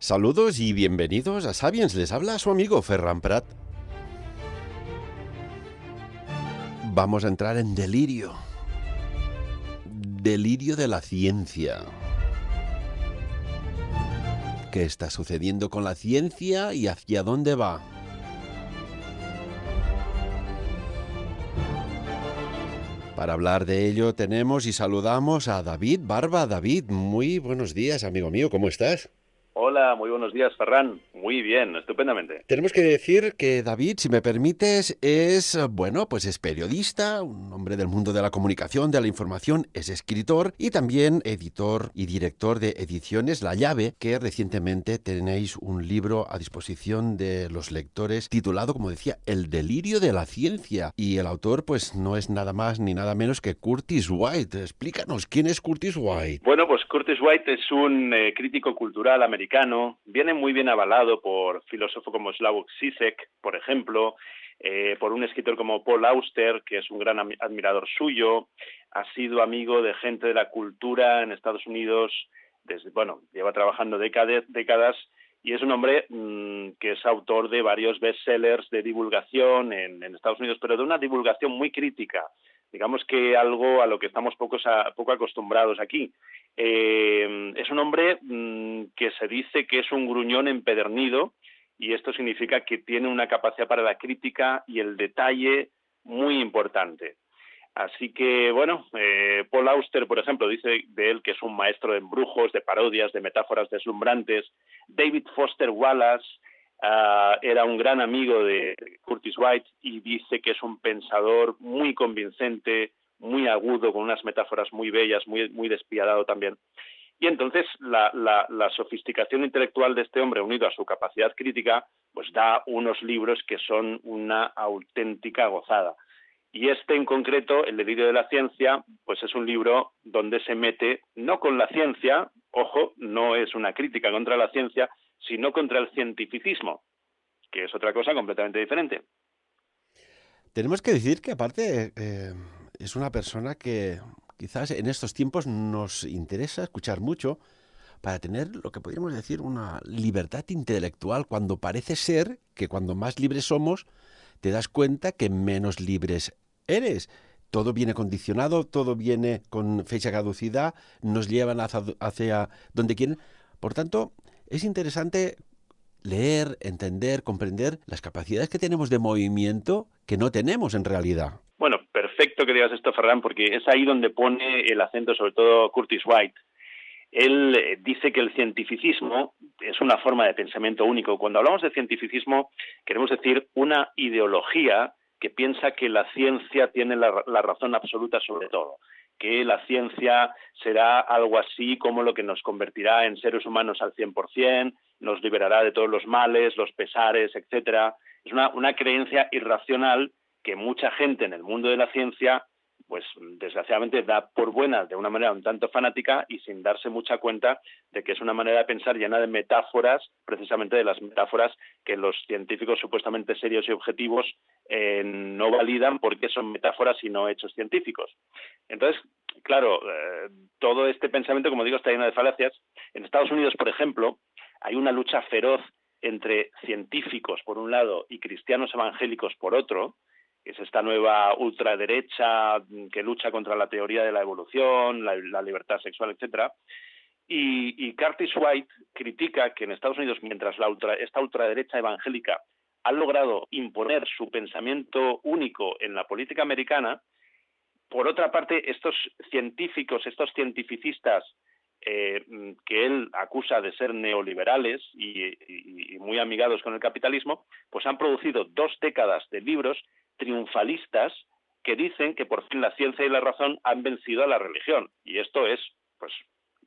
Saludos y bienvenidos a Sapiens. Les habla su amigo Ferran Prat. Vamos a entrar en delirio. Delirio de la ciencia. ¿Qué está sucediendo con la ciencia y hacia dónde va? Para hablar de ello tenemos y saludamos a David Barba. David, muy buenos días, amigo mío. ¿Cómo estás? Hola, muy buenos días, Ferran. Muy bien, estupendamente. Tenemos que decir que David, si me permites, pues es periodista, un hombre del mundo de la comunicación, de la información, es escritor y también editor y director de Ediciones La Llave, que recientemente tenéis un libro a disposición de los lectores titulado, como decía, El delirio de la ciencia. Y el autor, pues, no es nada más ni nada menos que Curtis White. Explícanos, ¿quién es Curtis White? Bueno, pues Curtis White es un crítico cultural americano, viene muy bien avalado por filósofos como Slavoj Žižek, por ejemplo, por un escritor como Paul Auster, que es un gran admirador suyo, ha sido amigo de gente de la cultura en Estados Unidos, lleva trabajando décadas, y es un hombre que es autor de varios bestsellers de divulgación en Estados Unidos, pero de una divulgación muy crítica. Digamos que algo a lo que estamos poco acostumbrados aquí. Es un hombre que se dice que es un gruñón empedernido, y esto significa que tiene una capacidad para la crítica y el detalle muy importante. Así que, bueno, Paul Auster, por ejemplo, dice de él que es un maestro de embrujos, de parodias, de metáforas deslumbrantes. David Foster Wallace era un gran amigo de Curtis White y dice que es un pensador muy convincente, muy agudo, con unas metáforas muy bellas, muy despiadado también. Y entonces la sofisticación intelectual de este hombre, unido a su capacidad crítica, pues da unos libros que son una auténtica gozada. Y este en concreto, El delirio de la ciencia, pues es un libro donde se mete no con la ciencia, ojo, no es una crítica contra la ciencia, sino contra el cientificismo, que es otra cosa completamente diferente. Tenemos que decir que aparte es una persona que quizás en estos tiempos nos interesa escuchar mucho para tener lo que podríamos decir una libertad intelectual, cuando parece ser que cuando más libres somos te das cuenta que menos libres eres. Todo viene condicionado, todo viene con fecha de caducidad, nos llevan hacia donde quieren. Por tanto, es interesante leer, entender, comprender las capacidades que tenemos de movimiento que no tenemos en realidad. Bueno, perfecto que digas esto, Ferran, porque es ahí donde pone el acento sobre todo Curtis White. Él dice que el cientificismo es una forma de pensamiento único. Cuando hablamos de cientificismo, queremos decir una ideología que piensa que la ciencia tiene la razón absoluta sobre todo, que la ciencia será algo así como lo que nos convertirá en seres humanos al 100%, nos liberará de todos los males, los pesares, etcétera. Es una creencia irracional que mucha gente en el mundo de la ciencia pues desgraciadamente da por buena de una manera un tanto fanática y sin darse mucha cuenta de que es una manera de pensar llena de metáforas, precisamente de las metáforas que los científicos supuestamente serios y objetivos no validan porque son metáforas y no hechos científicos. Entonces, claro, todo este pensamiento, como digo, está lleno de falacias. En Estados Unidos, por ejemplo, hay una lucha feroz entre científicos, por un lado, y cristianos evangélicos, por otro, que es esta nueva ultraderecha que lucha contra la teoría de la evolución, la libertad sexual, etcétera. Y Curtis White critica que en Estados Unidos, mientras esta ultraderecha evangélica ha logrado imponer su pensamiento único en la política americana, por otra parte, estos científicos, estos cientificistas que él acusa de ser neoliberales y muy amigados con el capitalismo, pues han producido 2 décadas de libros triunfalistas que dicen que por fin la ciencia y la razón han vencido a la religión. Y esto es, pues,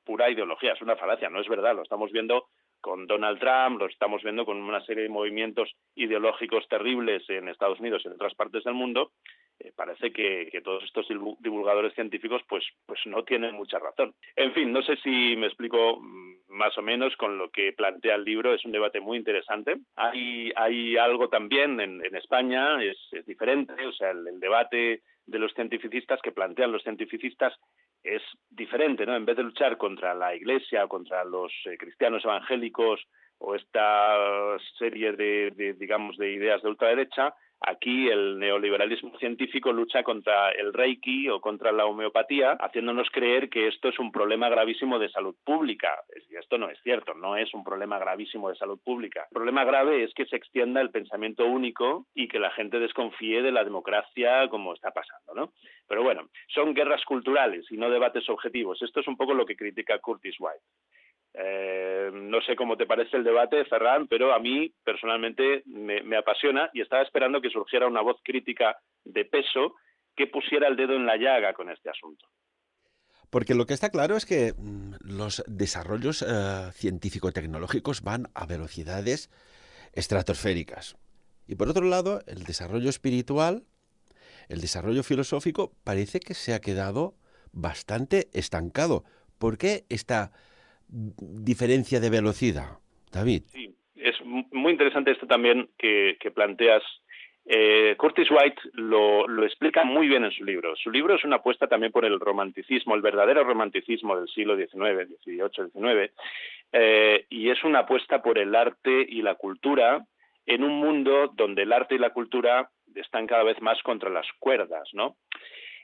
pura ideología, es una falacia, no es verdad, lo estamos viendo con Donald Trump, lo estamos viendo con una serie de movimientos ideológicos terribles en Estados Unidos y en otras partes del mundo. Parece que todos estos divulgadores científicos pues no tienen mucha razón. En fin, no sé si me explico más o menos con lo que plantea el libro. Es un debate muy interesante. Hay algo también en España, es diferente, o sea, el debate de los cientificistas que plantean los cientificistas es diferente, ¿no? En vez de luchar contra la Iglesia o contra los cristianos evangélicos o esta serie digamos, de ideas de ultraderecha, aquí el neoliberalismo científico lucha contra el Reiki o contra la homeopatía, haciéndonos creer que esto es un problema gravísimo de salud pública. Y esto no es cierto, no es un problema gravísimo de salud pública. El problema grave es que se extienda el pensamiento único y que la gente desconfíe de la democracia como está pasando, ¿no? Pero bueno, son guerras culturales y no debates objetivos. Esto es un poco lo que critica Curtis White. No sé cómo te parece el debate, Ferran, pero a mí personalmente me apasiona y estaba esperando que surgiera una voz crítica de peso que pusiera el dedo en la llaga con este asunto. Porque lo que está claro es que los desarrollos científico-tecnológicos van a velocidades estratosféricas. Y por otro lado, el desarrollo espiritual, el desarrollo filosófico, parece que se ha quedado bastante estancado. ¿Por qué esta diferencia de velocidad, David? Sí, es muy interesante esto también que planteas. Curtis White lo explica muy bien en su libro. Su libro es una apuesta también por el romanticismo, el verdadero romanticismo del siglo XIX, XVIII, XIX, y es una apuesta por el arte y la cultura en un mundo donde el arte y la cultura están cada vez más contra las cuerdas, ¿no?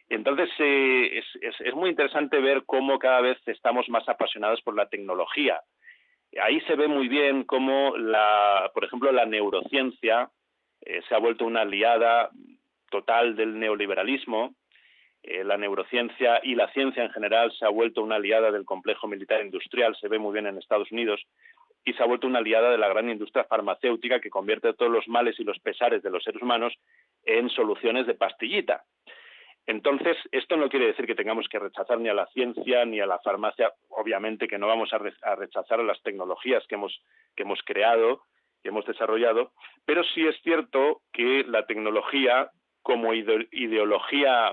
Entonces, es muy interesante ver cómo cada vez estamos más apasionados por la tecnología. Ahí se ve muy bien cómo, por ejemplo, la neurociencia se ha vuelto una aliada total del neoliberalismo. La neurociencia y la ciencia en general se ha vuelto una aliada del complejo militar industrial, se ve muy bien en Estados Unidos, y se ha vuelto una aliada de la gran industria farmacéutica que convierte todos los males y los pesares de los seres humanos en soluciones de pastillita. Entonces, esto no quiere decir que tengamos que rechazar ni a la ciencia ni a la farmacia. Obviamente que no vamos a rechazar las tecnologías que hemos creado, que hemos desarrollado, pero sí es cierto que la tecnología, como ideología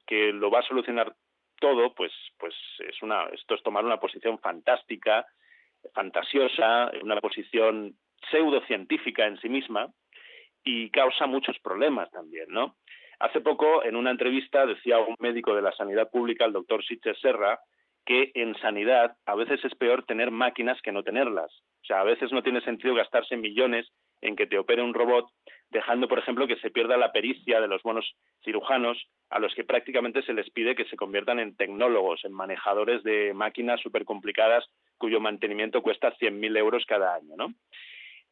que lo va a solucionar todo, pues esto es tomar una posición fantástica, fantasiosa, una posición pseudocientífica en sí misma, y causa muchos problemas también, ¿no? Hace poco, en una entrevista, decía un médico de la sanidad pública, el doctor Sitges Serra, que en sanidad a veces es peor tener máquinas que no tenerlas. O sea, a veces no tiene sentido gastarse millones en que te opere un robot, dejando, por ejemplo, que se pierda la pericia de los buenos cirujanos, a los que prácticamente se les pide que se conviertan en tecnólogos, en manejadores de máquinas súper complicadas cuyo mantenimiento cuesta 100.000 euros cada año, ¿no?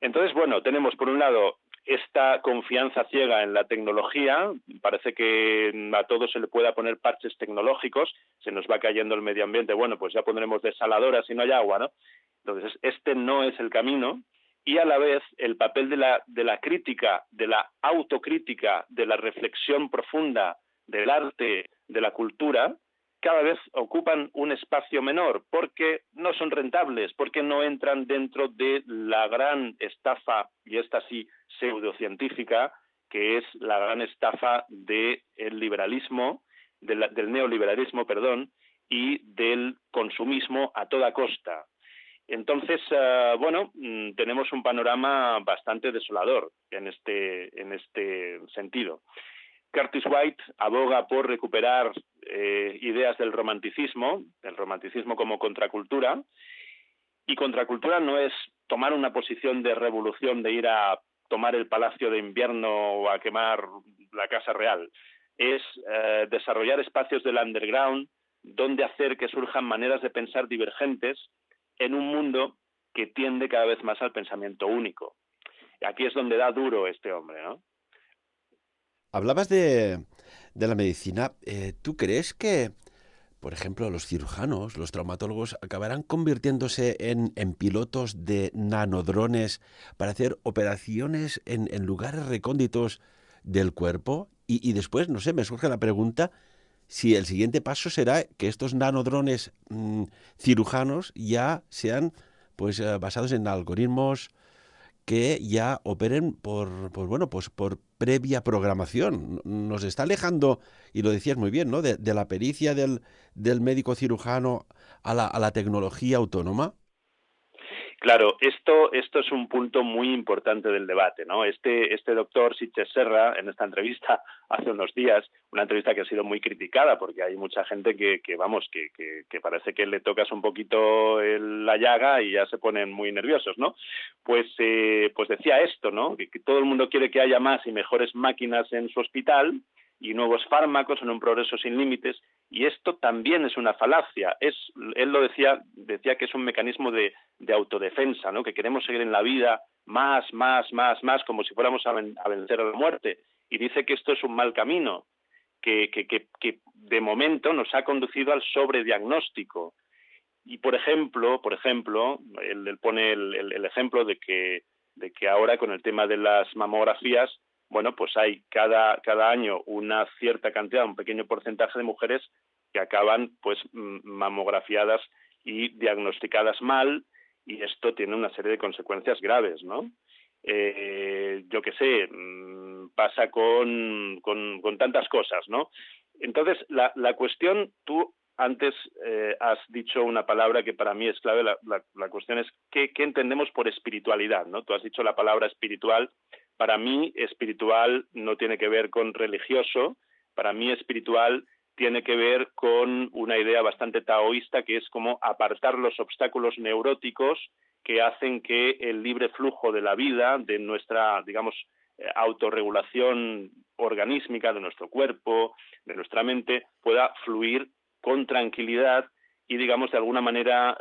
Entonces, bueno, tenemos por un lado esta confianza ciega en la tecnología. Parece que a todo se le pueda poner parches tecnológicos, se nos va cayendo el medio ambiente, bueno, pues ya pondremos desaladoras si no hay agua, ¿no? Entonces, este no es el camino, y a la vez el papel de la crítica, de la autocrítica, de la reflexión profunda, del arte, de la cultura, cada vez ocupan un espacio menor porque no son rentables, porque no entran dentro de la gran estafa, y esta sí pseudocientífica, que es la gran estafa del liberalismo, del neoliberalismo, perdón, y del consumismo a toda costa. Entonces, tenemos un panorama bastante desolador en este sentido. Curtis White aboga por recuperar ideas del romanticismo, el romanticismo como contracultura, y contracultura no es tomar una posición de revolución, de ir a tomar el Palacio de Invierno o a quemar la Casa Real, es desarrollar espacios del underground donde hacer que surjan maneras de pensar divergentes en un mundo que tiende cada vez más al pensamiento único. Y aquí es donde da duro este hombre, ¿no? Hablabas de la medicina. ¿Tú crees que, por ejemplo, los cirujanos, los traumatólogos, acabarán convirtiéndose en pilotos de nanodrones para hacer operaciones en lugares recónditos del cuerpo? Y después, no sé, me surge la pregunta si el siguiente paso será que estos nanodrones cirujanos ya sean basados en algoritmos que ya operen por previa programación. Nos está alejando, y lo decías muy bien, ¿no?, de la pericia del médico cirujano a la tecnología autónoma. Claro, esto es un punto muy importante del debate, ¿no? Este doctor Sitges Serra, en esta entrevista hace unos días, una entrevista que ha sido muy criticada porque hay mucha gente que parece que le tocas un poquito la llaga y ya se ponen muy nerviosos, ¿no? Pues decía esto, ¿no? Que todo el mundo quiere que haya más y mejores máquinas en su hospital y nuevos fármacos en un progreso sin límites, y esto también es una falacia. Él lo decía que es un mecanismo de autodefensa, ¿no? Que queremos seguir en la vida más, como si fuéramos a vencer a la muerte. Y dice que esto es un mal camino, que de momento nos ha conducido al sobrediagnóstico. Y por ejemplo, él pone el ejemplo de que ahora con el tema de las mamografías, bueno, pues hay cada año una cierta cantidad, un pequeño porcentaje de mujeres que acaban pues mamografiadas y diagnosticadas mal, y esto tiene una serie de consecuencias graves, ¿no? Yo qué sé, pasa con tantas cosas, ¿no? Entonces, la cuestión, tú antes has dicho una palabra que para mí es clave, la cuestión es ¿qué entendemos por espiritualidad, ¿no? Tú has dicho la palabra espiritual. Para mí, espiritual no tiene que ver con religioso. Para mí, espiritual tiene que ver con una idea bastante taoísta, que es como apartar los obstáculos neuróticos que hacen que el libre flujo de la vida, de nuestra, digamos, autorregulación organísmica, de nuestro cuerpo, de nuestra mente, pueda fluir con tranquilidad y, digamos, de alguna manera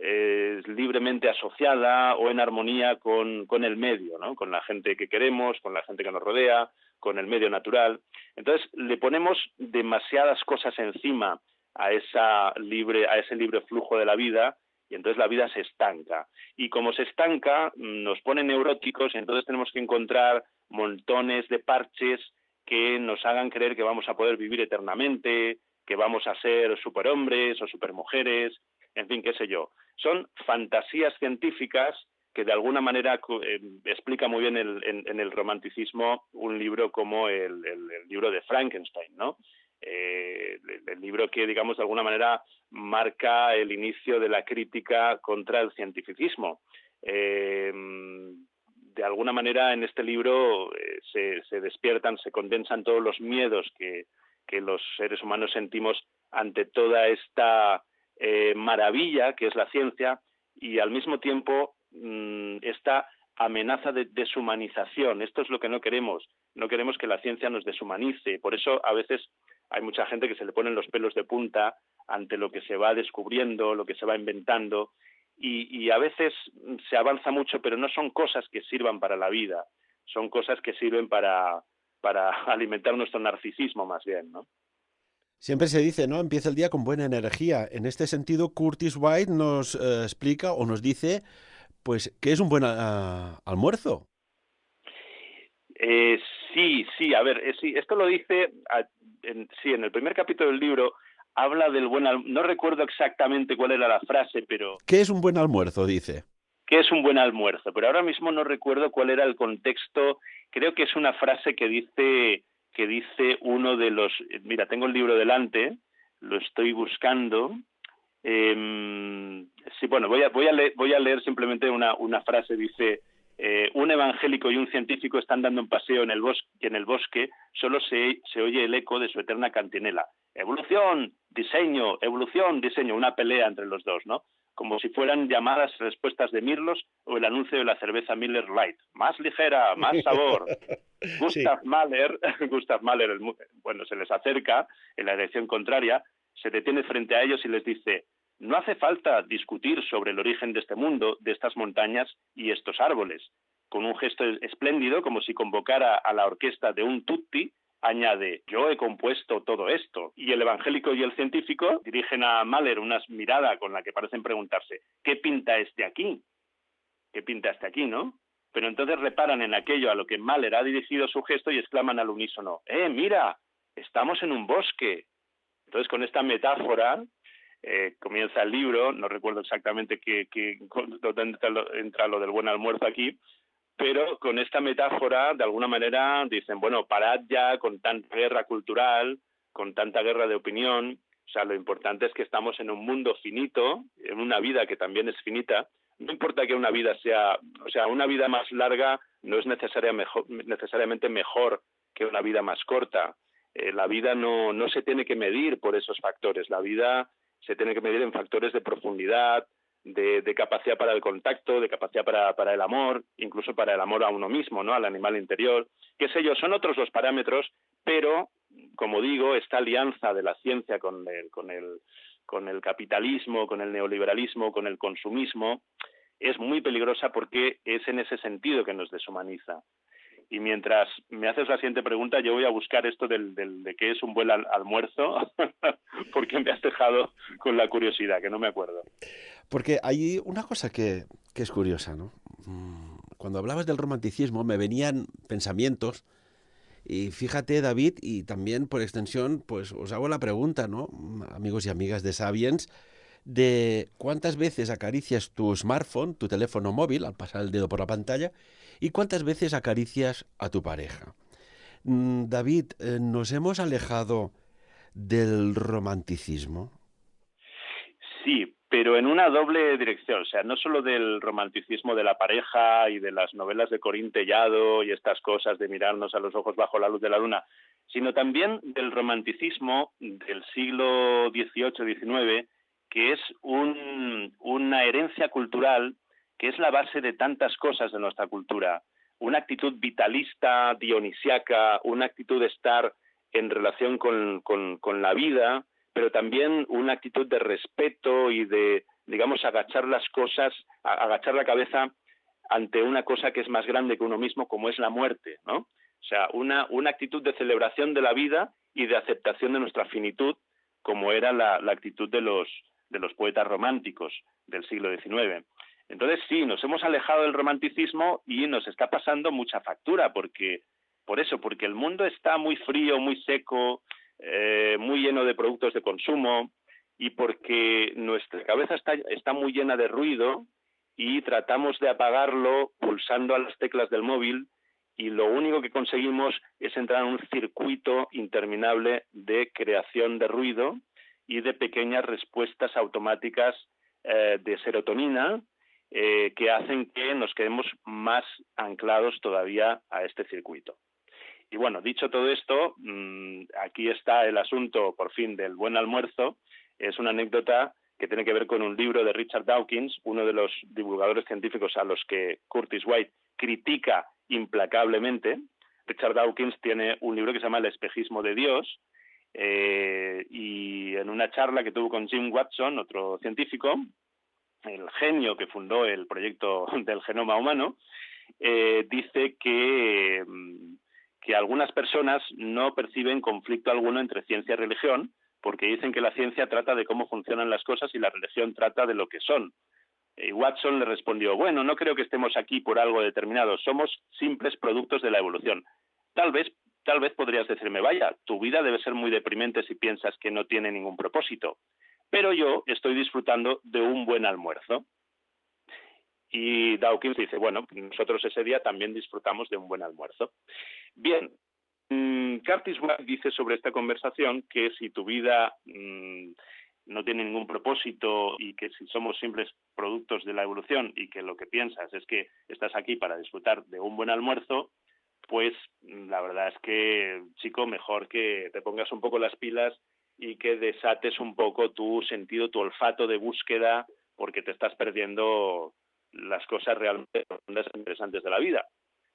libremente asociada o en armonía con el medio, ¿no? Con la gente que queremos, con la gente que nos rodea, con el medio natural. Entonces, le ponemos demasiadas cosas encima a ese libre flujo de la vida, y entonces la vida se estanca. Y como se estanca, nos pone neuróticos, y entonces tenemos que encontrar montones de parches que nos hagan creer que vamos a poder vivir eternamente, que vamos a ser superhombres o supermujeres, en fin, qué sé yo. Son fantasías científicas que de alguna manera explica muy bien en el romanticismo un libro como el libro de Frankenstein, ¿no? El libro que, digamos, de alguna manera marca el inicio de la crítica contra el cientificismo. De alguna manera en este libro se despiertan, se condensan todos los miedos que los seres humanos sentimos ante toda esta maravilla que es la ciencia, y al mismo tiempo esta amenaza de deshumanización. Esto es lo que no queremos. No queremos que la ciencia nos deshumanice. Por eso a veces hay mucha gente que se le ponen los pelos de punta ante lo que se va descubriendo, lo que se va inventando, y a veces se avanza mucho, pero no son cosas que sirvan para la vida, son cosas que sirven para alimentar nuestro narcisismo más bien, ¿no? Siempre se dice, ¿no? Empieza el día con buena energía. En este sentido, Curtis White nos explica o nos dice, pues, ¿qué es un buen almuerzo? Eh, sí, a ver, sí, esto lo dice, en el primer capítulo del libro habla del no recuerdo exactamente cuál era la frase, pero ¿Qué es un buen almuerzo? Dice. ¿qué es un buen almuerzo? Pero ahora mismo no recuerdo cuál era el contexto. Creo que es una frase que dice uno de los. Mira, tengo el libro delante, lo estoy buscando. Sí, bueno, voy a leer simplemente una frase. Dice: un evangélico y un científico están dando un paseo en el bosque, y en el bosque solo se oye el eco de su eterna cantinela. Evolución, diseño, una pelea entre los dos, ¿no? Como si fueran llamadas respuestas de Mirlos o el anuncio de la cerveza Miller Lite. Más ligera, más sabor. Sí. Gustav Mahler, bueno, se les acerca en la dirección contraria, se detiene frente a ellos y les dice: no hace falta discutir sobre el origen de este mundo, de estas montañas y estos árboles. Con un gesto espléndido, como si convocara a la orquesta de un tutti, añade: yo he compuesto todo esto. Y el evangélico y el científico dirigen a Mahler una mirada con la que parecen preguntarse: ¿qué pinta este aquí? ¿Qué pinta este aquí, no? Pero entonces reparan en aquello a lo que Mahler ha dirigido su gesto y exclaman al unísono: mira, estamos en un bosque. Entonces, con esta metáfora comienza el libro. No recuerdo exactamente dónde entra lo del buen almuerzo aquí, pero con esta metáfora, de alguna manera, dicen: bueno, parad ya con tanta guerra cultural, con tanta guerra de opinión. O sea, lo importante es que estamos en un mundo finito, en una vida que también es finita. no importa que una vida sea, o sea, una vida más larga no es necesariamente mejor que una vida más corta. La vida no se tiene que medir por esos factores. La vida se tiene que medir en factores de profundidad, de capacidad para el contacto, de capacidad para el amor, incluso para el amor a uno mismo, ¿no? Al animal interior. Qué sé yo, son otros los parámetros, pero, como digo, esta alianza de la ciencia con el capitalismo, con el neoliberalismo, con el consumismo, es muy peligrosa porque es en ese sentido que nos deshumaniza. Y mientras me haces la siguiente pregunta, yo voy a buscar esto de qué es un buen almuerzo, porque me has dejado con la curiosidad, que no me acuerdo. Porque hay una cosa que es curiosa, ¿no? Cuando hablabas del romanticismo me venían pensamientos y fíjate, David, y también por extensión, pues os hago la pregunta, ¿no? Amigos y amigas de Sapiens, de cuántas veces acaricias tu smartphone, tu teléfono móvil, al pasar el dedo por la pantalla, y cuántas veces acaricias a tu pareja. David, ¿nos hemos alejado del romanticismo? Sí, pero en una doble dirección, o sea, no solo del romanticismo de la pareja y de las novelas de Corín Tellado y estas cosas de mirarnos a los ojos bajo la luz de la luna, sino también del romanticismo del siglo XVIII-XIX, que es una herencia cultural que es la base de tantas cosas de nuestra cultura. Una actitud vitalista, dionisiaca, una actitud de estar en relación con la vida, pero también una actitud de respeto y de, digamos, agachar las cosas, agachar la cabeza ante una cosa que es más grande que uno mismo, como es la muerte, ¿no? O sea, una actitud de celebración de la vida y de aceptación de nuestra finitud, como era la actitud de los poetas románticos del siglo XIX. Entonces, sí, nos hemos alejado del romanticismo y nos está pasando mucha factura, porque el mundo está muy frío, muy seco, muy lleno de productos de consumo, y porque nuestra cabeza está muy llena de ruido y tratamos de apagarlo pulsando a las teclas del móvil, y lo único que conseguimos es entrar en un circuito interminable de creación de ruido y de pequeñas respuestas automáticas de serotonina que hacen que nos quedemos más anclados todavía a este circuito. Y bueno, dicho todo esto, aquí está el asunto, por fin, del buen almuerzo. Es una anécdota que tiene que ver con un libro de Richard Dawkins, uno de los divulgadores científicos a los que Curtis White critica implacablemente. Richard Dawkins tiene un libro que se llama El espejismo de Dios, y en una charla que tuvo con Jim Watson, otro científico, el genio que fundó el proyecto del genoma humano, dice que algunas personas no perciben conflicto alguno entre ciencia y religión, porque dicen que la ciencia trata de cómo funcionan las cosas y la religión trata de lo que son. Y Watson le respondió, bueno, no creo que estemos aquí por algo determinado, somos simples productos de la evolución. Tal vez podrías decirme, vaya, tu vida debe ser muy deprimente si piensas que no tiene ningún propósito, pero yo estoy disfrutando de un buen almuerzo. Y Dawkins dice, bueno, nosotros ese día también disfrutamos de un buen almuerzo. Bien, Curtis White dice sobre esta conversación que si tu vida no tiene ningún propósito y que si somos simples productos de la evolución y que lo que piensas es que estás aquí para disfrutar de un buen almuerzo, pues la verdad es que, chico, mejor que te pongas un poco las pilas y que desates un poco tu sentido, tu olfato de búsqueda, porque te estás perdiendo las cosas realmente interesantes de la vida.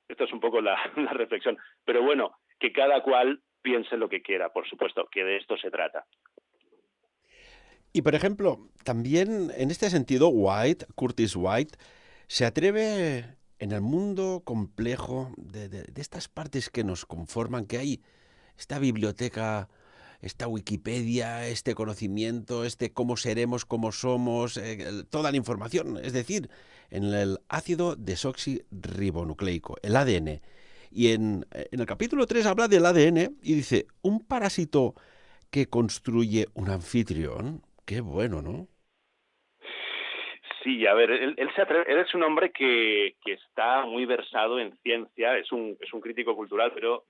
Esto es un poco la reflexión. Pero bueno, que cada cual piense lo que quiera, por supuesto, que de esto se trata. Y por ejemplo, también en este sentido, Curtis White, se atreve en el mundo complejo de estas partes que nos conforman, que hay esta biblioteca, esta Wikipedia, este conocimiento, este cómo seremos, cómo somos, toda la información, es decir, en el ácido desoxirribonucleico, el ADN. Y en el capítulo 3 habla del ADN y dice, un parásito que construye un anfitrión. Qué bueno, ¿no? Sí, a ver, él es un hombre que está muy versado en ciencia, es un crítico cultural, pero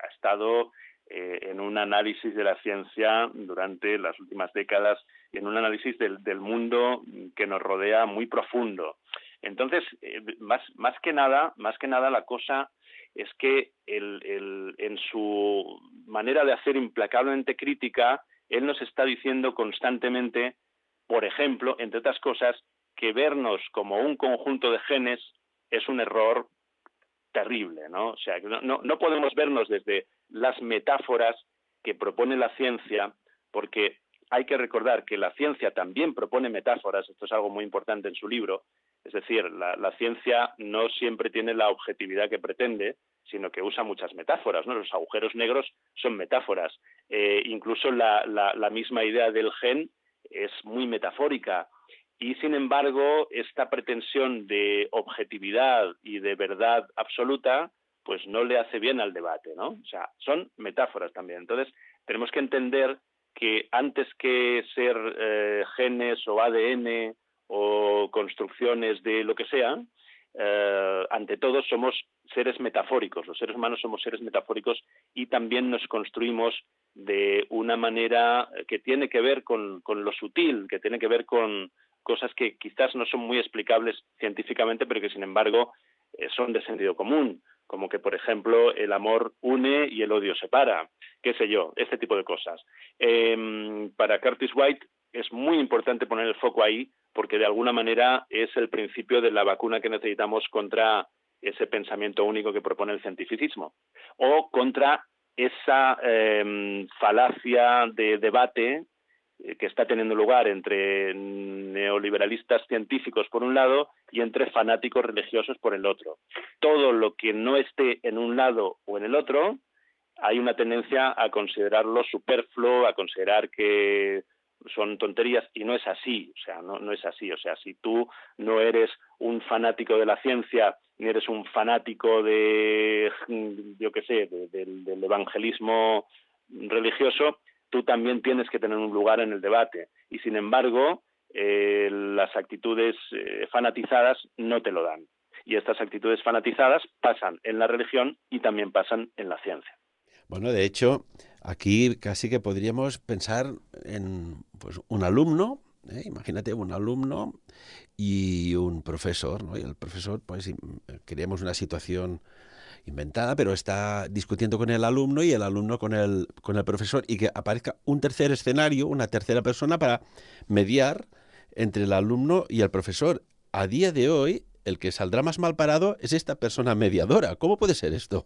ha estado en un análisis de la ciencia durante las últimas décadas, en un análisis del mundo que nos rodea muy profundo. Entonces, más que nada, la cosa es que en su manera de hacer implacablemente crítica, él nos está diciendo constantemente, por ejemplo, entre otras cosas, que vernos como un conjunto de genes es un error terrible, ¿no? O sea, que no podemos vernos desde las metáforas que propone la ciencia, porque hay que recordar que la ciencia también propone metáforas, esto es algo muy importante en su libro, es decir, la ciencia no siempre tiene la objetividad que pretende, sino que usa muchas metáforas, ¿no? Los agujeros negros son metáforas. Incluso la misma idea del gen es muy metafórica. Y, sin embargo, esta pretensión de objetividad y de verdad absoluta, pues no le hace bien al debate, ¿no? O sea, son metáforas también. Entonces, tenemos que entender que antes que ser genes o ADN o construcciones de lo que sea, ante todo somos seres metafóricos. Los seres humanos somos seres metafóricos y también nos construimos de una manera que tiene que ver con lo sutil, que tiene que ver con cosas que quizás no son muy explicables científicamente, pero que sin embargo son de sentido común, como que, por ejemplo, el amor une y el odio separa, qué sé yo, este tipo de cosas. Para Curtis White es muy importante poner el foco ahí, porque de alguna manera es el principio de la vacuna que necesitamos contra ese pensamiento único que propone el cientificismo, o contra esa falacia de debate que está teniendo lugar entre neoliberalistas científicos por un lado y entre fanáticos religiosos por el otro. Todo lo que no esté en un lado o en el otro, hay una tendencia a considerarlo superfluo, a considerar que son tonterías, y no es así, o sea, no es así. O sea, si tú no eres un fanático de la ciencia, ni eres un fanático de, yo qué sé, del evangelismo religioso, tú también tienes que tener un lugar en el debate. Y, sin embargo, las actitudes fanatizadas no te lo dan. Y estas actitudes fanatizadas pasan en la religión y también pasan en la ciencia. Bueno, de hecho, aquí casi que podríamos pensar en pues, un alumno, imagínate un alumno y un profesor, ¿no? Y el profesor, pues, creemos una situación inventada, pero está discutiendo con el alumno y el alumno con el profesor, y que aparezca un tercer escenario, una tercera persona para mediar entre el alumno y el profesor. A día de hoy, el que saldrá más mal parado es esta persona mediadora. ¿Cómo puede ser esto?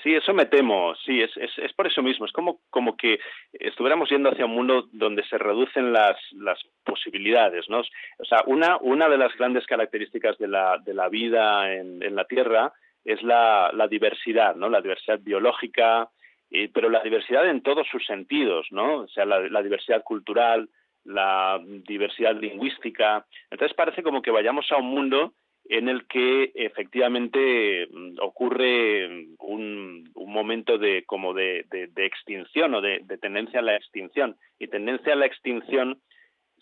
Sí, eso me temo, sí, es por eso mismo. Es como que estuviéramos yendo hacia un mundo donde se reducen las posibilidades, ¿no? O sea, una de las grandes características de la vida en la Tierra es la diversidad, ¿no? La diversidad biológica, pero la diversidad en todos sus sentidos, ¿no? O sea, la diversidad cultural, la diversidad lingüística. Entonces parece como que vayamos a un mundo en el que efectivamente ocurre un momento de extinción o de tendencia a la extinción. Y tendencia a la extinción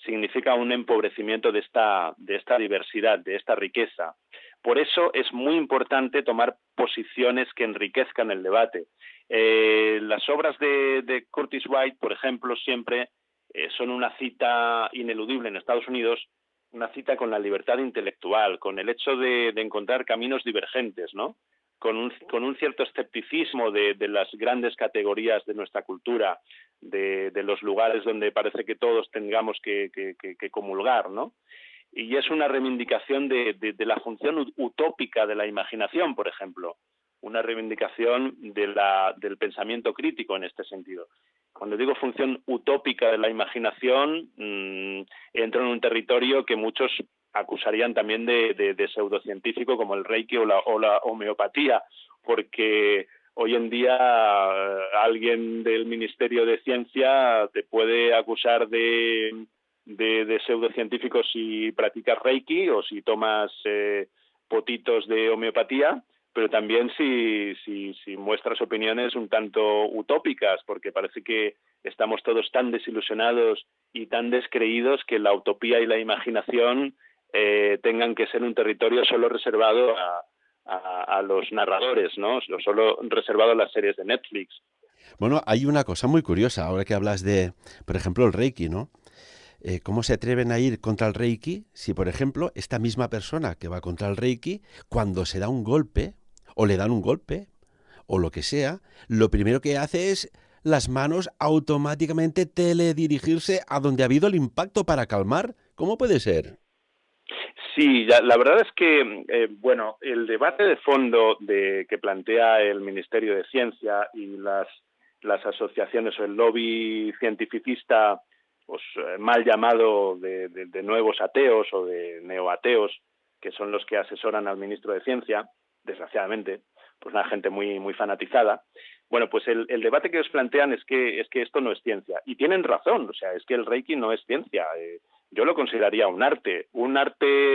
significa un empobrecimiento de esta diversidad, de esta riqueza. Por eso es muy importante tomar posiciones que enriquezcan el debate. Las obras de Curtis White, por ejemplo, siempre son una cita ineludible en Estados Unidos, una cita con la libertad intelectual, con el hecho de encontrar caminos divergentes, ¿no? Con un cierto escepticismo de las grandes categorías de nuestra cultura, de los lugares donde parece que todos tengamos que comulgar, ¿no? Y es una reivindicación de la función utópica de la imaginación, por ejemplo, una reivindicación del pensamiento crítico en este sentido. Cuando digo función utópica de la imaginación, entro en un territorio que muchos acusarían también de pseudocientífico, como el Reiki o la homeopatía, porque hoy en día alguien del Ministerio de Ciencia te puede acusar de pseudocientífico si practicas Reiki o si tomas potitos de homeopatía, pero también si muestras opiniones un tanto utópicas, porque parece que estamos todos tan desilusionados y tan descreídos que la utopía y la imaginación tengan que ser un territorio solo reservado a los narradores, ¿no? Solo reservado a las series de Netflix. Bueno, hay una cosa muy curiosa, ahora que hablas de, por ejemplo, el Reiki, ¿no? ¿Cómo se atreven a ir contra el Reiki si, por ejemplo, esta misma persona que va contra el Reiki, cuando se da un golpe, o le dan un golpe, o lo que sea, lo primero que hace es las manos automáticamente teledirigirse a donde ha habido el impacto para calmar? ¿Cómo puede ser? Sí, la verdad es que, bueno, el debate de fondo que plantea el Ministerio de Ciencia y las asociaciones o el lobby cientificista, pues mal llamado de nuevos ateos o de neoateos, que son los que asesoran al ministro de Ciencia, desgraciadamente, pues una gente muy fanatizada. Bueno, pues el debate que os plantean es que esto no es ciencia. Y tienen razón, o sea, es que el Reiki no es ciencia. Yo lo consideraría un arte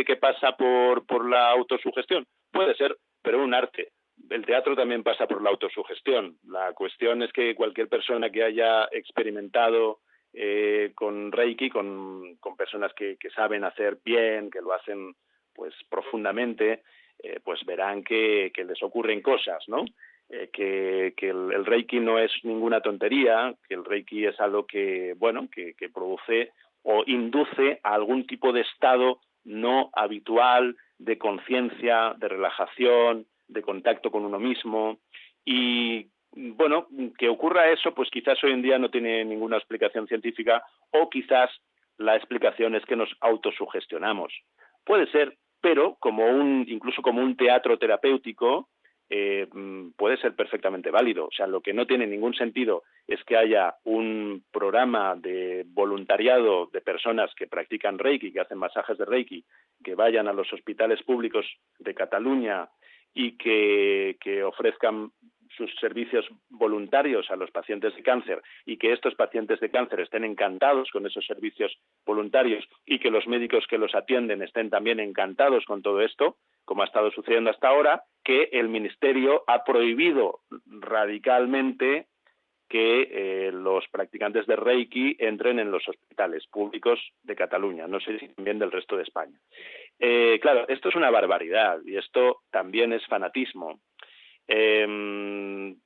que pasa por la autosugestión, puede ser, pero un arte. El teatro también pasa por la autosugestión. La cuestión es que cualquier persona que haya experimentado con Reiki, con personas que saben hacer bien, que lo hacen pues profundamente, pues verán que les ocurren cosas, ¿no? Que el Reiki no es ninguna tontería, que el Reiki es algo que, bueno, que produce o induce a algún tipo de estado no habitual de conciencia, de relajación, de contacto con uno mismo. Y bueno, que ocurra eso, pues quizás hoy en día no tiene ninguna explicación científica, o quizás la explicación es que nos autosugestionamos. Puede ser, pero incluso como un teatro terapéutico, puede ser perfectamente válido. O sea, lo que no tiene ningún sentido es que haya un programa de voluntariado de personas que practican Reiki, que hacen masajes de Reiki, que vayan a los hospitales públicos de Cataluña y que ofrezcan sus servicios voluntarios a los pacientes de cáncer, y que estos pacientes de cáncer estén encantados con esos servicios voluntarios, y que los médicos que los atienden estén también encantados con todo esto, como ha estado sucediendo hasta ahora, que el Ministerio ha prohibido radicalmente que los practicantes de Reiki entren en los hospitales públicos de Cataluña, no sé si también del resto de España. Claro, esto es una barbaridad y esto también es fanatismo.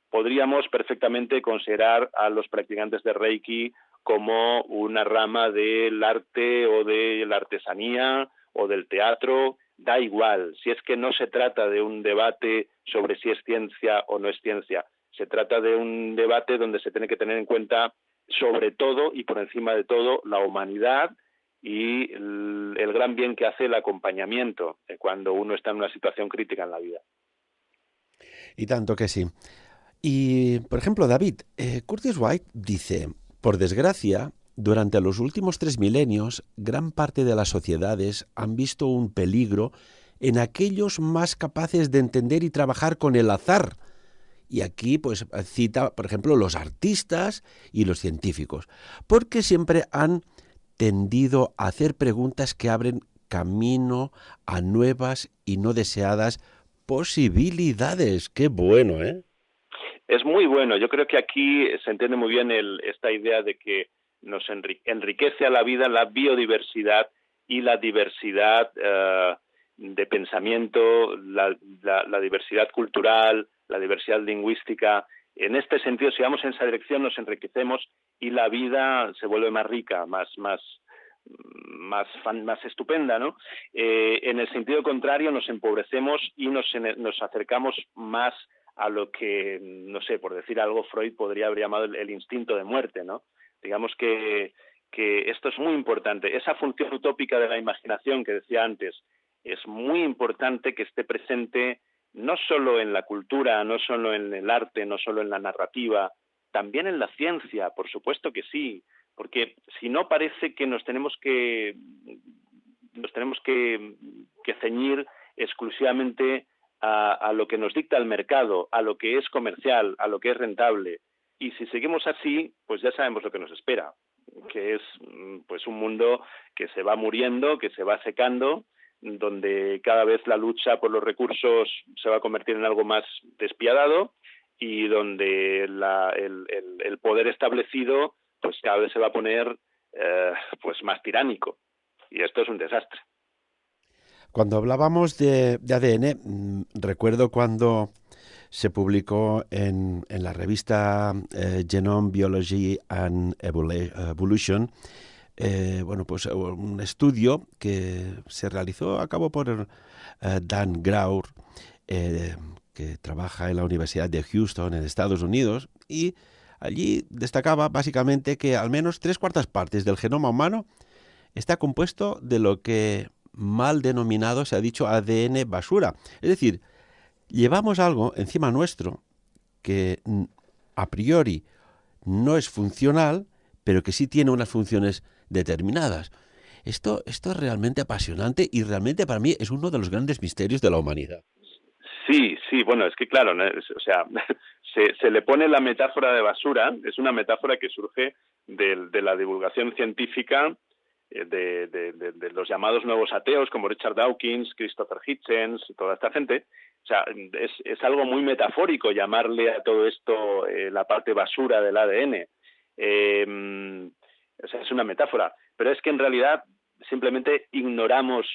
Podríamos perfectamente considerar a los practicantes de Reiki como una rama del arte o de la artesanía o del teatro, da igual, si es que no se trata de un debate sobre si es ciencia o no es ciencia, se trata de un debate donde se tiene que tener en cuenta sobre todo y por encima de todo la humanidad y el gran bien que hace el acompañamiento cuando uno está en una situación crítica en la vida. Y tanto que sí. Y, por ejemplo, David, Curtis White dice, por desgracia, durante los últimos 3 milenios, gran parte de las sociedades han visto un peligro en aquellos más capaces de entender y trabajar con el azar. Y aquí, pues, cita, por ejemplo, los artistas y los científicos, porque siempre han tendido a hacer preguntas que abren camino a nuevas y no deseadas posibilidades. Qué bueno, ¿eh? Es muy bueno. Yo creo que aquí se entiende muy bien esta idea de que nos enriquece a la vida la biodiversidad y la diversidad de pensamiento, la diversidad cultural, la diversidad lingüística. En este sentido, si vamos en esa dirección, nos enriquecemos y la vida se vuelve más rica, más estupenda, ¿no? En el sentido contrario, nos empobrecemos y nos acercamos más a lo que, no sé, por decir algo, Freud podría haber llamado el instinto de muerte, ¿no? Digamos que esto es muy importante. Esa función utópica de la imaginación que decía antes, es muy importante que esté presente no solo en la cultura, no solo en el arte, no solo en la narrativa, también en la ciencia, por supuesto que sí, porque si no parece que nos tenemos que ceñir exclusivamente a lo que nos dicta el mercado, a lo que es comercial, a lo que es rentable. Y si seguimos así, pues ya sabemos lo que nos espera, que es pues un mundo que se va muriendo, que se va secando, donde cada vez la lucha por los recursos se va a convertir en algo más despiadado y donde el poder establecido pues cada vez se va a poner pues más tiránico. Y esto es un desastre. Cuando hablábamos de ADN, recuerdo cuando se publicó en la revista Genome Biology and Evolution, bueno, pues un estudio que se realizó a cabo por Dan Graur, que trabaja en la Universidad de Houston, en Estados Unidos, y allí destacaba básicamente que al menos 3/4 partes del genoma humano está compuesto de lo que mal denominado se ha dicho ADN basura. Es decir, llevamos algo encima nuestro que a priori no es funcional, pero que sí tiene unas funciones determinadas. Esto es realmente apasionante y realmente para mí es uno de los grandes misterios de la humanidad. Sí, sí, bueno, es que claro, ¿no? O sea, se le pone la metáfora de basura, es una metáfora que surge de la divulgación científica de los llamados nuevos ateos como Richard Dawkins, Christopher Hitchens, toda esta gente. O sea, es algo muy metafórico llamarle a todo esto la parte basura del ADN. O sea, es una metáfora, pero es que en realidad simplemente ignoramos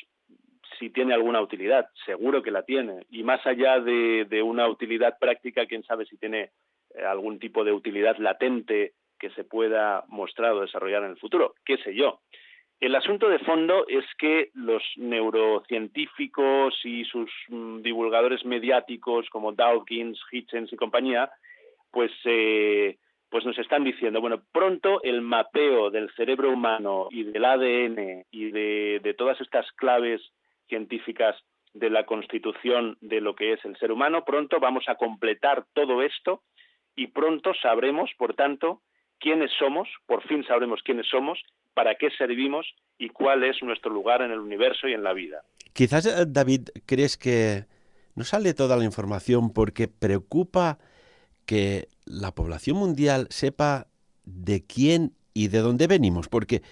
si tiene alguna utilidad. Seguro que la tiene. Y más allá de una utilidad práctica, quién sabe si tiene algún tipo de utilidad latente que se pueda mostrar o desarrollar en el futuro. ¿Qué sé yo? El asunto de fondo es que los neurocientíficos y sus divulgadores mediáticos como Dawkins, Hitchens y compañía, pues nos están diciendo, bueno, pronto el mapeo del cerebro humano y del ADN y de todas estas claves científicas de la constitución de lo que es el ser humano, pronto vamos a completar todo esto y pronto sabremos, por tanto, quiénes somos, por fin sabremos quiénes somos, para qué servimos y cuál es nuestro lugar en el universo y en la vida. Quizás, David, crees que no sale toda la información porque preocupa que la población mundial sepa de quién y de dónde venimos, porque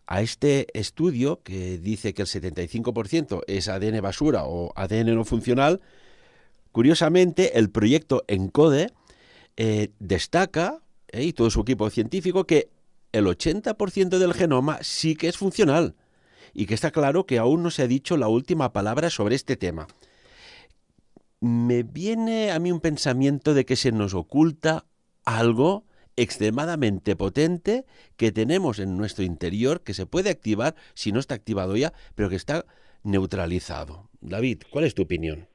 a este estudio que dice que el 75% es ADN basura o ADN no funcional, curiosamente el proyecto ENCODE destaca, y todo su equipo científico, que el 80% del genoma sí que es funcional y que está claro que aún no se ha dicho la última palabra sobre este tema. Me viene a mí un pensamiento de que se nos oculta algo extremadamente potente que tenemos en nuestro interior, que se puede activar si no está activado ya, pero que está neutralizado. David, ¿cuál es tu opinión?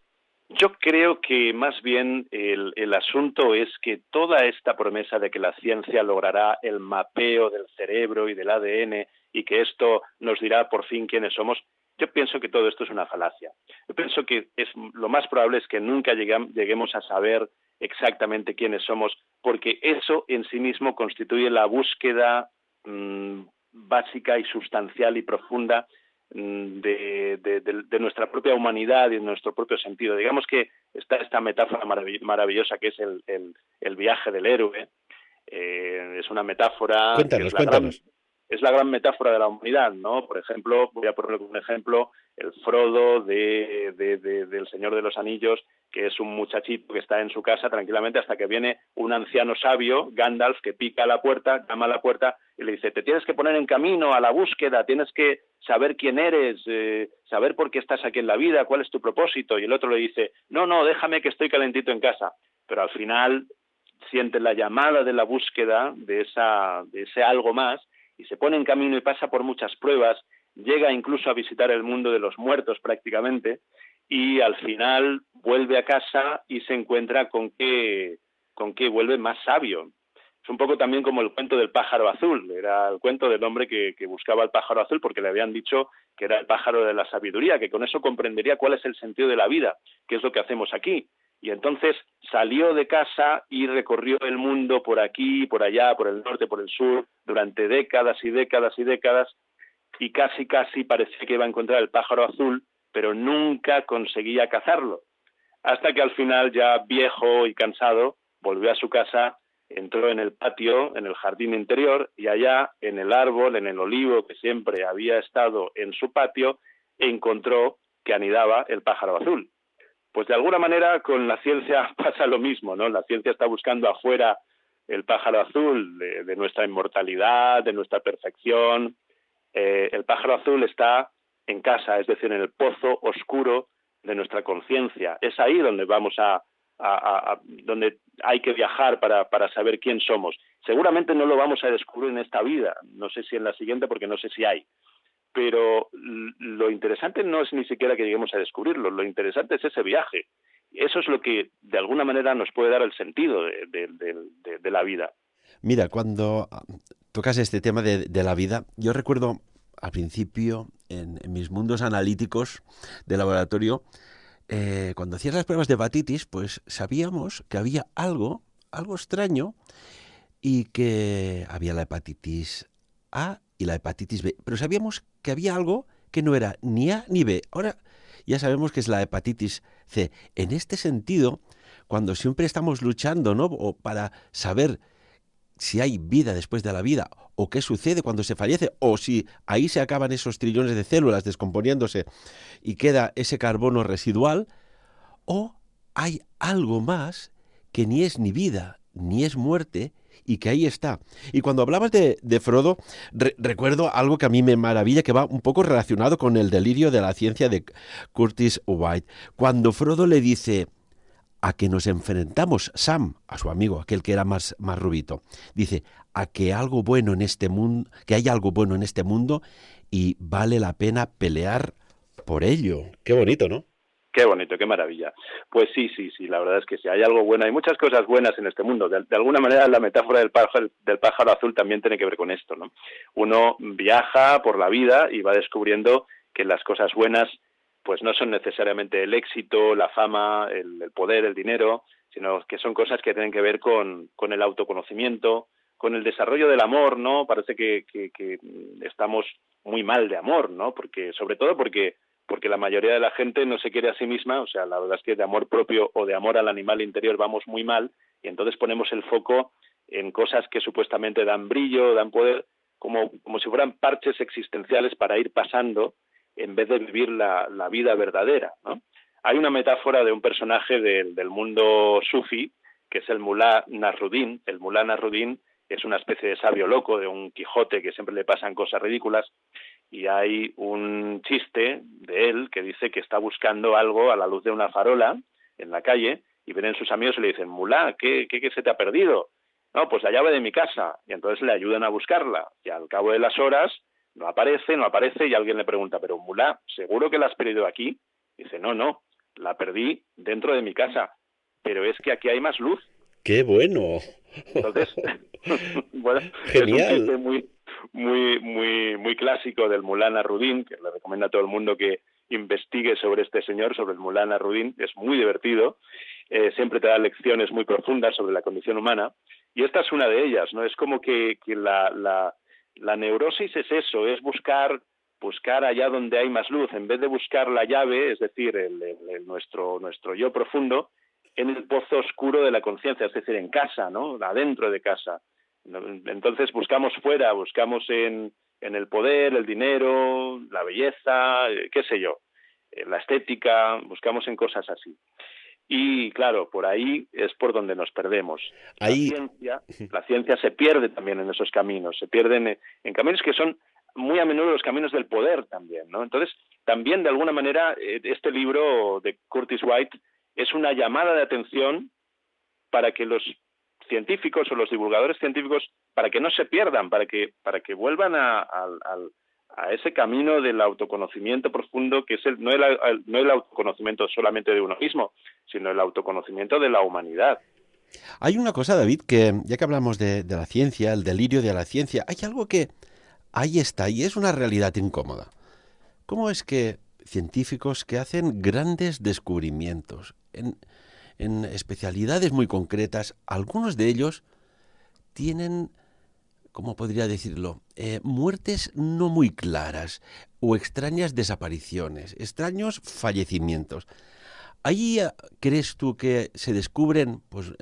Yo creo que más bien el asunto es que toda esta promesa de que la ciencia logrará el mapeo del cerebro y del ADN y que esto nos dirá por fin quiénes somos, yo pienso que todo esto es una falacia. Yo pienso que lo más probable es que nunca lleguemos a saber exactamente quiénes somos, porque eso en sí mismo constituye la búsqueda básica y sustancial y profunda de nuestra propia humanidad y de nuestro propio sentido. Digamos que está esta metáfora maravillosa que es el viaje del héroe. Es una metáfora que Cuéntanos, cuéntanos. es la gran metáfora de la humanidad, ¿no? Por ejemplo, voy a poner un ejemplo, el Frodo del Señor de los Anillos, que es un muchachito que está en su casa tranquilamente hasta que viene un anciano sabio, Gandalf, que pica a la puerta, llama a la puerta y le dice, te tienes que poner en camino a la búsqueda, tienes que saber quién eres, saber por qué estás aquí en la vida, cuál es tu propósito. Y el otro le dice, no, no, déjame que estoy calentito en casa. Pero al final siente la llamada de la búsqueda de ese algo más y se pone en camino y pasa por muchas pruebas, llega incluso a visitar el mundo de los muertos prácticamente y al final vuelve a casa y se encuentra con que vuelve más sabio. Es un poco también como el cuento del pájaro azul, era el cuento del hombre que buscaba el pájaro azul porque le habían dicho que era el pájaro de la sabiduría, que con eso comprendería cuál es el sentido de la vida, qué es lo que hacemos aquí. Y entonces salió de casa y recorrió el mundo por aquí, por allá, por el norte, por el sur, durante décadas y décadas y décadas, y casi parecía que iba a encontrar el pájaro azul, pero nunca conseguía cazarlo. Hasta que al final, ya viejo y cansado, volvió a su casa, entró en el patio, en el jardín interior, y allá, en el árbol, en el olivo que siempre había estado en su patio, encontró que anidaba el pájaro azul. Pues de alguna manera con la ciencia pasa lo mismo, ¿no? La ciencia está buscando afuera el pájaro azul de nuestra inmortalidad, de nuestra perfección. El pájaro azul está en casa, es decir, en el pozo oscuro de nuestra conciencia. Es ahí donde vamos donde hay que viajar para saber quién somos. Seguramente no lo vamos a descubrir en esta vida, no sé si en la siguiente, porque no sé si hay. Pero lo interesante no es ni siquiera que lleguemos a descubrirlo, lo interesante es ese viaje. Eso es lo que de alguna manera nos puede dar el sentido de la vida. Mira, cuando tocas este tema de la vida, yo recuerdo al principio, en mis mundos analíticos de laboratorio, cuando hacías las pruebas de hepatitis, pues sabíamos que había algo extraño, y que había la hepatitis A y la hepatitis B, pero sabíamos que había algo que no era ni A ni B. Ahora ya sabemos que es la hepatitis C. En este sentido, cuando siempre estamos luchando, ¿no?, o para saber si hay vida después de la vida, o qué sucede cuando se fallece, o si ahí se acaban esos trillones de células descomponiéndose y queda ese carbono residual, o hay algo más que ni es ni vida, ni es muerte, y que ahí está. Y cuando hablabas de Frodo, recuerdo algo que a mí me maravilla, que va un poco relacionado con el delirio de la ciencia de Curtis White. Cuando Frodo le dice: a que nos enfrentamos, Sam, a su amigo, aquel que era más rubito, dice: a que algo bueno en este mundo, que hay algo bueno en este mundo y vale la pena pelear por ello. Qué bonito, ¿no? Qué bonito, qué maravilla. Pues sí, la verdad es que sí, hay algo bueno, hay muchas cosas buenas en este mundo. De alguna manera la metáfora del pájaro azul también tiene que ver con esto, ¿no? Uno viaja por la vida y va descubriendo que las cosas buenas pues no son necesariamente el éxito, la fama, el poder, el dinero, sino que son cosas que tienen que ver con el autoconocimiento, con el desarrollo del amor, ¿no? Parece que estamos muy mal de amor, ¿no? Sobre todo porque la mayoría de la gente no se quiere a sí misma, o sea, la verdad es que de amor propio o de amor al animal interior vamos muy mal, y entonces ponemos el foco en cosas que supuestamente dan brillo, dan poder, como si fueran parches existenciales para ir pasando en vez de vivir la vida verdadera, ¿no? Hay una metáfora de un personaje del mundo sufi, que es el Mulá Nasruddin. El Mulá Nasruddin es una especie de sabio loco, de un Quijote que siempre le pasan cosas ridículas, y hay un chiste de él que dice que está buscando algo a la luz de una farola en la calle, y vienen sus amigos y le dicen: Mulá, ¿qué se te ha perdido? No, pues la llave de mi casa. Y entonces le ayudan a buscarla, y al cabo de las horas no aparece, y alguien le pregunta: pero Mulá, ¿seguro que la has perdido aquí? Dice: no, la perdí dentro de mi casa, pero es que aquí hay más luz. ¡Qué bueno! Entonces, bueno, es un Genial. chiste muy clásico del Mulá Nasruddin, que le recomiendo a todo el mundo que investigue sobre este señor, sobre el Mulá Nasruddin. Es muy divertido, siempre te da lecciones muy profundas sobre la condición humana, y esta es una de ellas, ¿no? Es como que la neurosis es eso, es buscar allá donde hay más luz, en vez de buscar la llave, es decir, nuestro yo profundo, en el pozo oscuro de la conciencia, es decir, en casa, ¿no? Adentro de casa. Entonces buscamos fuera, buscamos en el poder, el dinero, la belleza, qué sé yo, la estética, buscamos en cosas así. Y claro, por ahí es por donde nos perdemos. Ahí, La ciencia se pierde también en esos caminos, se pierden en caminos que son muy a menudo los caminos del poder también, ¿no? Entonces, también de alguna manera este libro de Curtis White es una llamada de atención para que los científicos o los divulgadores científicos, para que no se pierdan, para que vuelvan a ese camino del autoconocimiento profundo, que es no el autoconocimiento solamente de uno mismo, sino el autoconocimiento de la humanidad. hay una cosa, David, que ya que hablamos de la ciencia, el delirio de la ciencia, hay algo que ahí está y es una realidad incómoda. ¿Cómo es que científicos que hacen grandes descubrimientos en especialidades muy concretas, algunos de ellos tienen, ¿cómo podría decirlo?, muertes no muy claras o extrañas desapariciones, extraños fallecimientos? ¿Ahí crees tú que se descubren, pues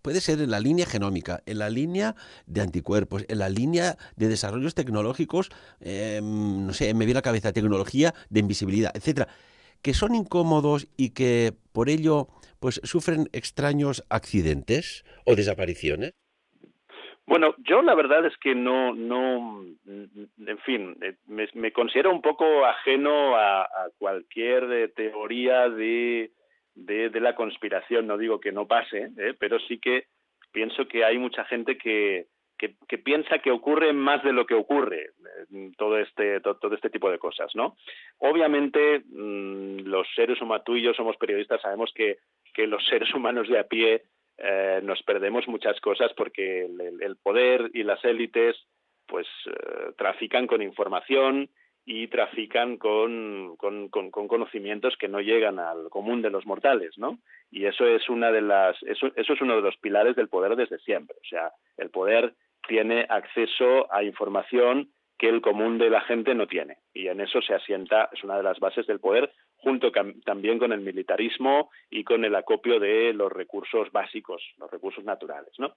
puede ser en la línea genómica, en la línea de anticuerpos, en la línea de desarrollos tecnológicos, no sé, me viene a la cabeza tecnología de invisibilidad, etcétera, que son incómodos y que por ello pues sufren extraños accidentes o desapariciones? Bueno, yo la verdad es que no en fin, me considero un poco ajeno a cualquier teoría de la conspiración. No digo que no pase, pero sí que pienso que hay mucha gente que piensa que ocurre más de lo que ocurre, todo este tipo de cosas, ¿no? Obviamente, los seres humanos, tú y yo somos periodistas, sabemos que los seres humanos de a pie nos perdemos muchas cosas porque el poder y las élites pues trafican con información y trafican con conocimientos que no llegan al común de los mortales, ¿no? Y eso es eso es uno de los pilares del poder desde siempre. O sea, el poder tiene acceso a información que el común de la gente no tiene. Y en eso se asienta, es una de las bases del poder, junto también con el militarismo y con el acopio de los recursos básicos, los recursos naturales, ¿no?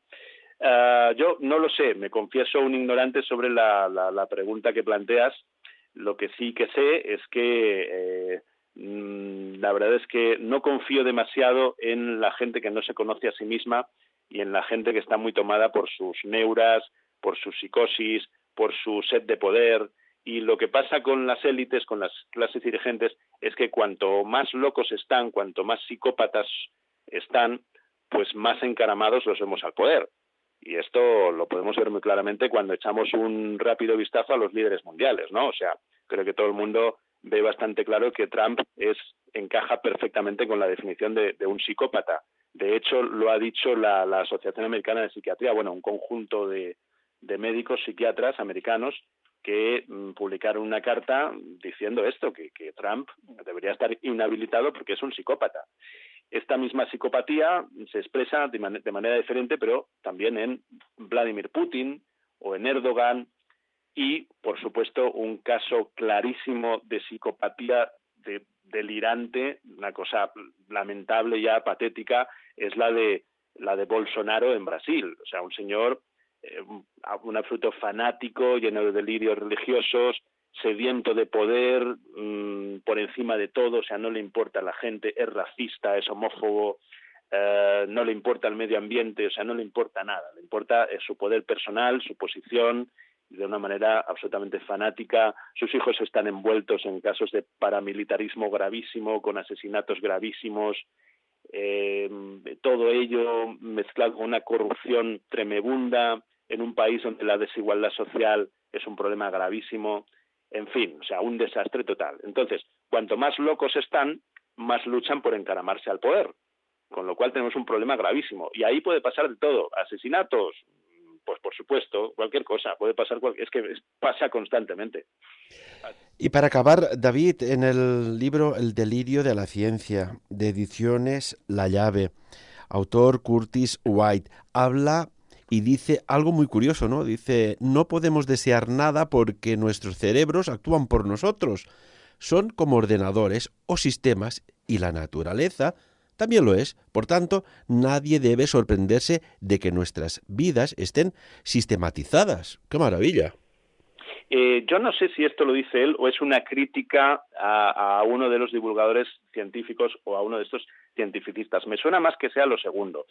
Yo no lo sé, me confieso un ignorante sobre la pregunta que planteas. Lo que sí que sé es que la verdad es que no confío demasiado en la gente que no se conoce a sí misma y en la gente que está muy tomada por sus neuras, por su psicosis, por su sed de poder. Y lo que pasa con las élites, con las clases dirigentes, es que cuanto más locos están, cuanto más psicópatas están, pues más encaramados los vemos al poder. Y esto lo podemos ver muy claramente cuando echamos un rápido vistazo a los líderes mundiales, ¿no? O sea, creo que todo el mundo ve bastante claro que Trump encaja perfectamente con la definición de un psicópata. De hecho, lo ha dicho la Asociación Americana de Psiquiatría, bueno, un conjunto de médicos psiquiatras americanos que publicaron una carta diciendo esto, que Trump debería estar inhabilitado porque es un psicópata. Esta misma psicopatía se expresa de manera diferente, pero también en Vladimir Putin o en Erdogan y, por supuesto, un caso clarísimo de psicopatía delirante, una cosa lamentable ya, patética, es la de Bolsonaro en Brasil. O sea, un señor, un absoluto fanático, lleno de delirios religiosos, sediento de poder, por encima de todo. O sea, no le importa a la gente, es racista, es homófobo, no le importa el medio ambiente, o sea, no le importa nada, le importa su poder personal, su posición, de una manera absolutamente fanática. Sus hijos están envueltos en casos de paramilitarismo gravísimo, con asesinatos gravísimos, todo ello mezclado con una corrupción tremenda en un país donde la desigualdad social es un problema gravísimo. En fin, o sea, un desastre total. Entonces, cuanto más locos están, más luchan por encaramarse al poder, con lo cual tenemos un problema gravísimo. Y ahí puede pasar de todo, asesinatos, pues por supuesto, cualquier cosa, puede pasar, es que pasa constantemente. Y para acabar, David, en el libro El delirio de la ciencia, de Ediciones La Llave, autor Curtis White, habla y dice algo muy curioso, ¿no? Dice, no podemos desear nada porque nuestros cerebros actúan por nosotros. Son como ordenadores o sistemas y la naturaleza también lo es. Por tanto, nadie debe sorprenderse de que nuestras vidas estén sistematizadas. ¡Qué maravilla! Yo no sé si esto lo dice él o es una crítica a uno de los divulgadores científicos o a uno de estos cientificistas. Me suena más que sea lo segundo,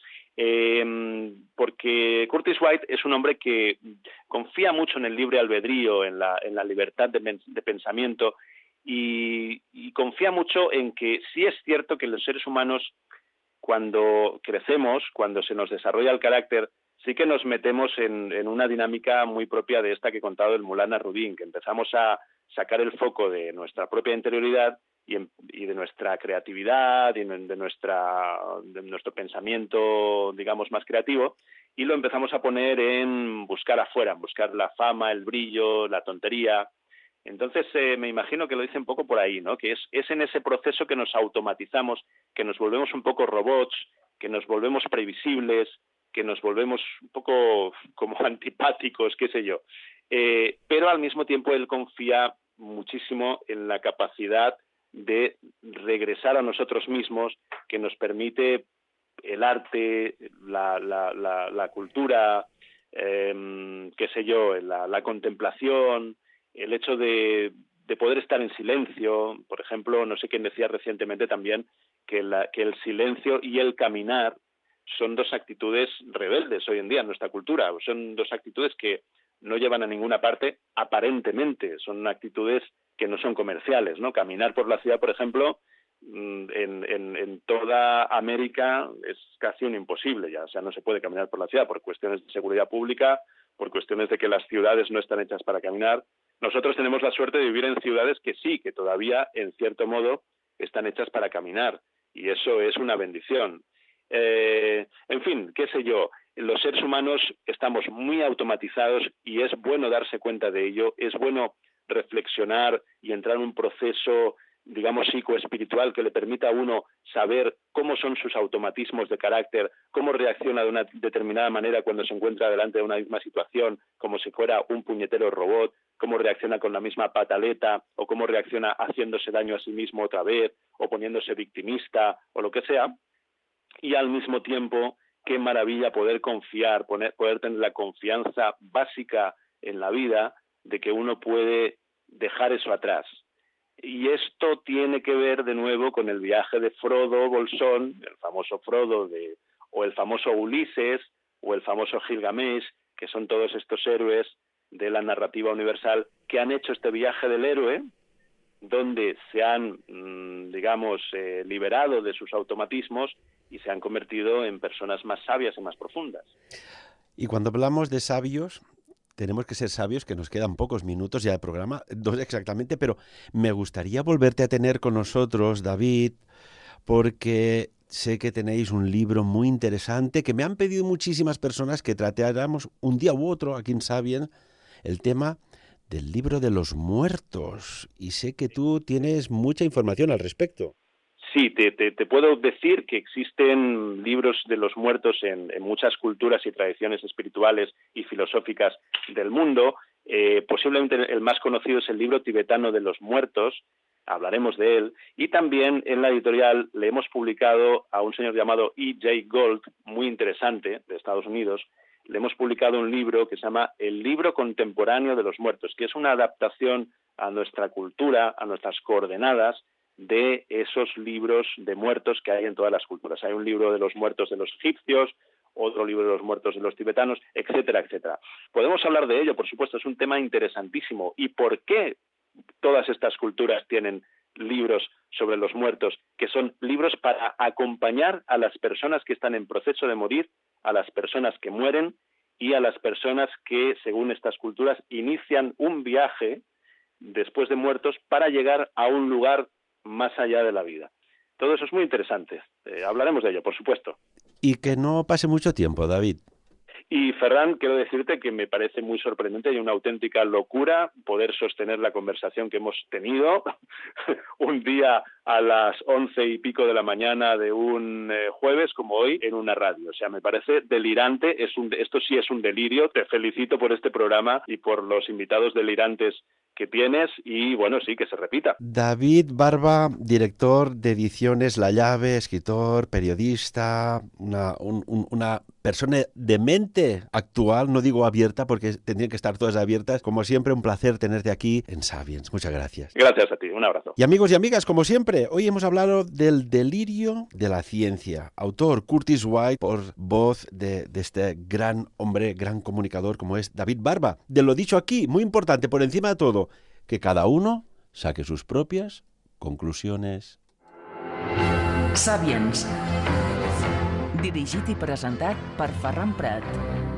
porque Curtis White es un hombre que confía mucho en el libre albedrío, en la libertad de pensamiento y confía mucho en que sí es cierto que los seres humanos, cuando crecemos, cuando se nos desarrolla el carácter, sí que nos metemos en una dinámica muy propia de esta que he contado del Mulana Rudin, que empezamos a sacar el foco de nuestra propia interioridad y de nuestra creatividad y de nuestro pensamiento, digamos, más creativo, y lo empezamos a poner en buscar afuera, en buscar la fama, el brillo, la tontería. Entonces, me imagino que lo dice un poco por ahí, ¿no? Que es en ese proceso que nos automatizamos, que nos volvemos un poco robots, que nos volvemos previsibles, que nos volvemos un poco como antipáticos, qué sé yo. Pero al mismo tiempo él confía muchísimo en la capacidad de regresar a nosotros mismos, que nos permite el arte, la cultura, qué sé yo, la contemplación, el hecho de poder estar en silencio. Por ejemplo, no sé quién decía recientemente también que el silencio y el caminar son dos actitudes rebeldes hoy en día en nuestra cultura. Son dos actitudes que no llevan a ninguna parte aparentemente, son actitudes que no son comerciales, ¿no? Caminar por la ciudad, por ejemplo, en toda América es casi un imposible ya, o sea, no se puede caminar por la ciudad por cuestiones de seguridad pública, por cuestiones de que las ciudades no están hechas para caminar. Nosotros tenemos la suerte de vivir en ciudades que sí, que todavía, en cierto modo, están hechas para caminar, y eso es una bendición. En fin, qué sé yo, los seres humanos estamos muy automatizados y es bueno darse cuenta de ello, es bueno reflexionar y entrar en un proceso, digamos, psicoespiritual que le permita a uno saber cómo son sus automatismos de carácter, cómo reacciona de una determinada manera cuando se encuentra delante de una misma situación, como si fuera un puñetero robot, cómo reacciona con la misma pataleta, o cómo reacciona haciéndose daño a sí mismo otra vez, o poniéndose victimista, o lo que sea. Y al mismo tiempo, qué maravilla poder confiar, poder tener la confianza básica en la vida de que uno puede dejar eso atrás. Y esto tiene que ver de nuevo con el viaje de Frodo Bolsón, el famoso Frodo, o el famoso Ulises, o el famoso Gilgamesh, que son todos estos héroes de la narrativa universal que han hecho este viaje del héroe, donde se han, digamos, liberado de sus automatismos y se han convertido en personas más sabias y más profundas. Y cuando hablamos de sabios, tenemos que ser sabios, que nos quedan pocos minutos ya de programa, 2 exactamente, pero me gustaría volverte a tener con nosotros, David, porque sé que tenéis un libro muy interesante que me han pedido muchísimas personas que tratáramos un día u otro aquí en Sapiens el tema del libro de los muertos. Y sé que tú tienes mucha información al respecto. Sí, te puedo decir que existen libros de los muertos en muchas culturas y tradiciones espirituales y filosóficas del mundo. Posiblemente el más conocido es el libro tibetano de los muertos, hablaremos de él, y también en la editorial le hemos publicado a un señor llamado E.J. Gold, muy interesante, de Estados Unidos. Le hemos publicado un libro que se llama El libro contemporáneo de los muertos, que es una adaptación a nuestra cultura, a nuestras coordenadas, de esos libros de muertos que hay en todas las culturas. Hay un libro de los muertos de los egipcios, otro libro de los muertos de los tibetanos, etcétera, etcétera. Podemos hablar de ello, por supuesto, es un tema interesantísimo. ¿Y por qué todas estas culturas tienen libros sobre los muertos, que son libros para acompañar a las personas que están en proceso de morir, a las personas que mueren y a las personas que, según estas culturas, inician un viaje después de muertos para llegar a un lugar más allá de la vida? Todo eso es muy interesante. Hablaremos de ello, por supuesto. Y que no pase mucho tiempo, David. Y Ferran, quiero decirte que me parece muy sorprendente y una auténtica locura poder sostener la conversación que hemos tenido un día a las 11 y pico de la mañana de un jueves como hoy en una radio. O sea, me parece delirante. Esto sí es un delirio. Te felicito por este programa y por los invitados delirantes que tienes y, bueno, sí, que se repita. David Barba, director de Ediciones La Llave, escritor, periodista, una persona de mente actual, no digo abierta porque tendrían que estar todas abiertas. Como siempre, un placer tenerte aquí en Sapiens. Muchas gracias. Gracias a ti, un abrazo. Y amigos y amigas, como siempre, hoy hemos hablado del delirio de la ciencia. Autor Curtis White, por voz de este gran hombre, gran comunicador como es David Barba. De lo dicho aquí, muy importante, por encima de todo, que cada uno saque sus propias conclusiones. Sapiens. Dirigit i presentat per Ferran Prat.